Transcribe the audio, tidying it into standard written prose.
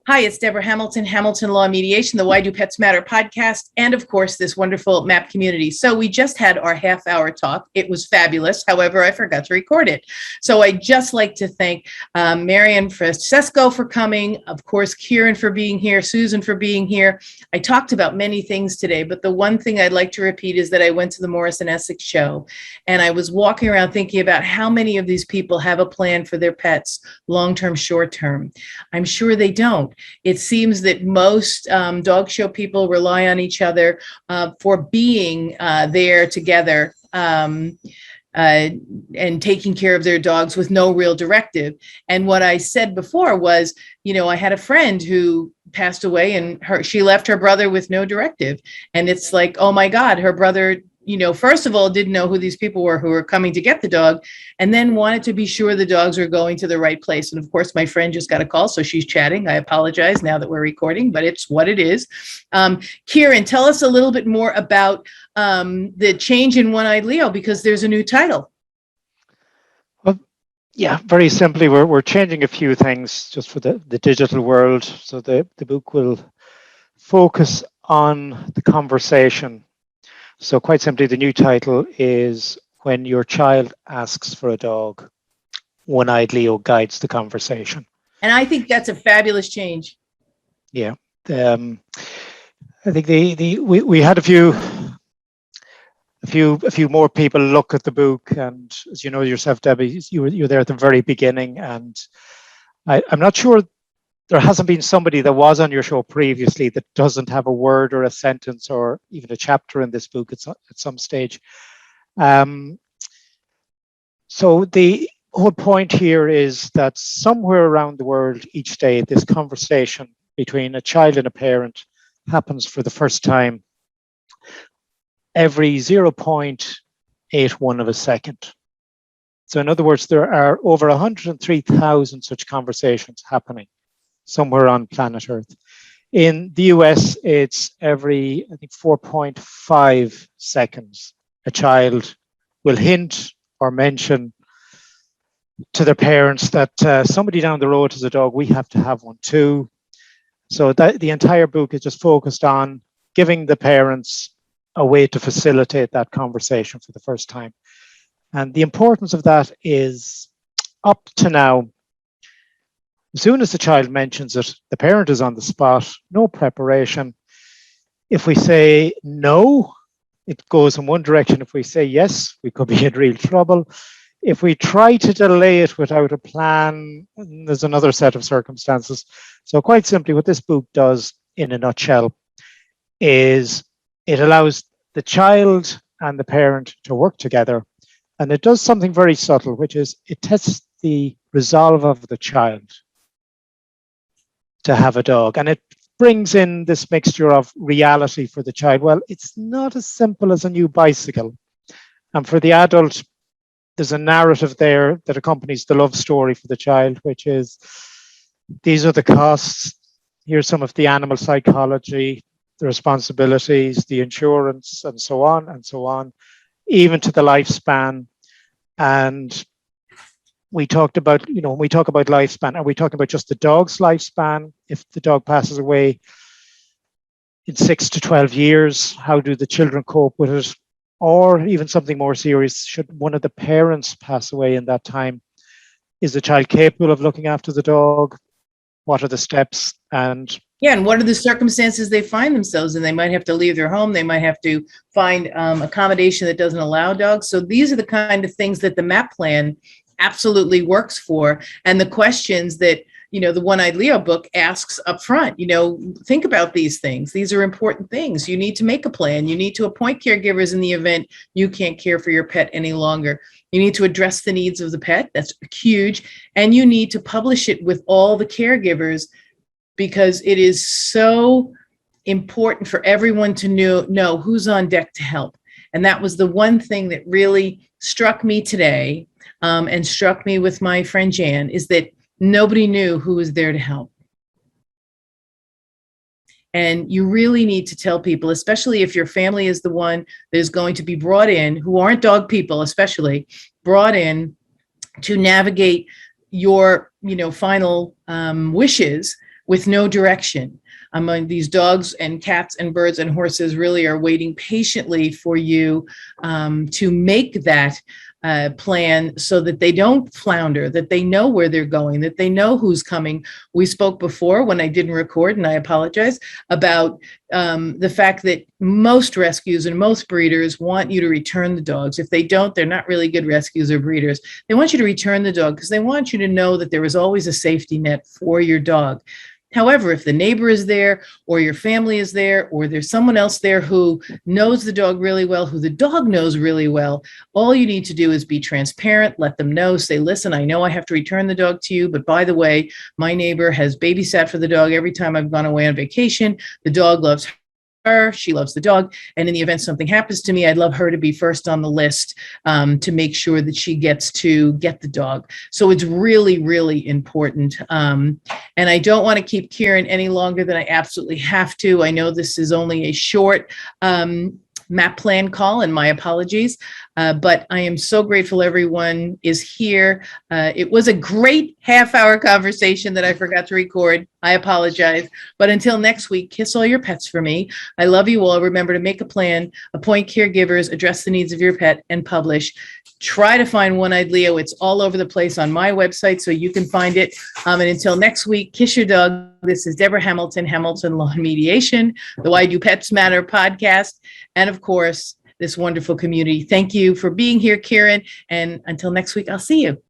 Hi, it's Deborah Hamilton, Hamilton Law Mediation, the Why Do Pets Matter podcast, and of course, this wonderful MAAP community. So we just had our half-hour talk. It was fabulous. However, I forgot to record it. So I'd just like to thank Marian Francesco for coming, of course, Kieran for being here, Susan for being here. I talked about many things today, but the one thing I'd like to repeat is that I went to the Morris and Essex show, and I was walking around thinking about how many of these people have a plan for their pets, long-term, short-term. I'm sure they don't. It seems that most dog show people rely on each other for being there together and taking care of their dogs with no real directive. And what I said before was, I had a friend who passed away and she left her brother with no directive. And it's like, oh my God, her brother, first of all, didn't know who these people were who were coming to get the dog, and then wanted to be sure the dogs were going to the right place. And of course, my friend just got a call, so she's chatting. I apologize now that we're recording, but it's what it is. Kieran, tell us a little bit more about the change in One-Eyed Leo, because there's a new title. Well, yeah, very simply, we're changing a few things just for the digital world. So the book will focus on the conversation. So quite simply, the new title is When Your Child Asks for a Dog, One-Eyed Leo Guides the Conversation. And I think that's a fabulous change. Yeah. I think we had a few more people look at the book, and as you know yourself, Debbie, you were there at the very beginning, and I'm not sure there hasn't been somebody that was on your show previously that doesn't have a word or a sentence or even a chapter in this book at some stage. So the whole point here is that somewhere around the world each day, this conversation between a child and a parent happens for the first time every 0.81 of a second. So in other words, there are over 103,000 such conversations happening somewhere on planet Earth. In the US, it's every, I think, 4.5 seconds. A child will hint or mention to their parents that somebody down the road has a dog, we have to have one too. So that the entire book is just focused on giving the parents a way to facilitate that conversation for the first time. And the importance of that is, up to now, as soon as the child mentions it, the parent is on the spot, no preparation. If we say no, it goes in one direction. If we say yes, we could be in real trouble. If we try to delay it without a plan, there's another set of circumstances. So quite simply, what this book does in a nutshell is it allows the child and the parent to work together. And it does something very subtle, which is it tests the resolve of the child to have a dog. And it brings in this mixture of reality for the child. Well, it's not as simple as a new bicycle. And for the adult, there's a narrative there that accompanies the love story for the child, which is, these are the costs. Here's some of the animal psychology, the responsibilities, the insurance, and so on, even to the lifespan. And we talked about, when we talk about lifespan, are we talking about just the dog's lifespan? If the dog passes away in 6 to 12 years, how do the children cope with it? Or even something more serious, should one of the parents pass away in that time? Is the child capable of looking after the dog? What are the steps? And what are the circumstances they find themselves in? They might have to leave their home. They might have to find accommodation that doesn't allow dogs. So these are the kind of things that the MAAP plan absolutely works for. And the questions that, the One-Eyed Leo book asks up front, think about these things. These are important things. You need to make a plan. You need to appoint caregivers in the event you can't care for your pet any longer. You need to address the needs of the pet. That's huge. And you need to publish it with all the caregivers, because it is so important for everyone to know who's on deck to help. And that was the one thing that really struck me today, and struck me with my friend Jan, is that nobody knew who was there to help. And you really need to tell people, especially if your family is the one that is going to be brought in, who aren't dog people, especially brought in to navigate your, final wishes with no direction. These dogs and cats and birds and horses really are waiting patiently for you to make that plan so that they don't flounder, that they know where they're going, that they know who's coming. We spoke before when I didn't record, and I apologize, about the fact that most rescues and most breeders want you to return the dogs. If they don't, they're not really good rescues or breeders. They want you to return the dog because they want you to know that there is always a safety net for your dog. However, if the neighbor is there or your family is there or there's someone else there who knows the dog really well, who the dog knows really well, all you need to do is be transparent, let them know, say, listen, I know I have to return the dog to you, but by the way, my neighbor has babysat for the dog every time I've gone away on vacation. The dog loves her, she loves the dog, and in the event something happens to me, I'd love her to be first on the list to make sure that she gets to get the dog. So it's really, really important. And I don't want to keep Kieran any longer than I absolutely have to. I know this is only a short MAAP plan call, and my apologies, but I am so grateful everyone is here. It was a great half-hour conversation that I forgot to record. I apologize, but until next week, kiss all your pets for me. I love you all. Remember to make a plan, appoint caregivers, address the needs of your pet, and publish. Try to find One-Eyed Leo. It's all over the place on my website, so you can find it. And until next week, kiss your dog. This is Deborah Hamilton, Hamilton Law and Mediation, the Why Do Pets Matter podcast, and of course, this wonderful community. Thank you for being here, Kieran. And until next week, I'll see you.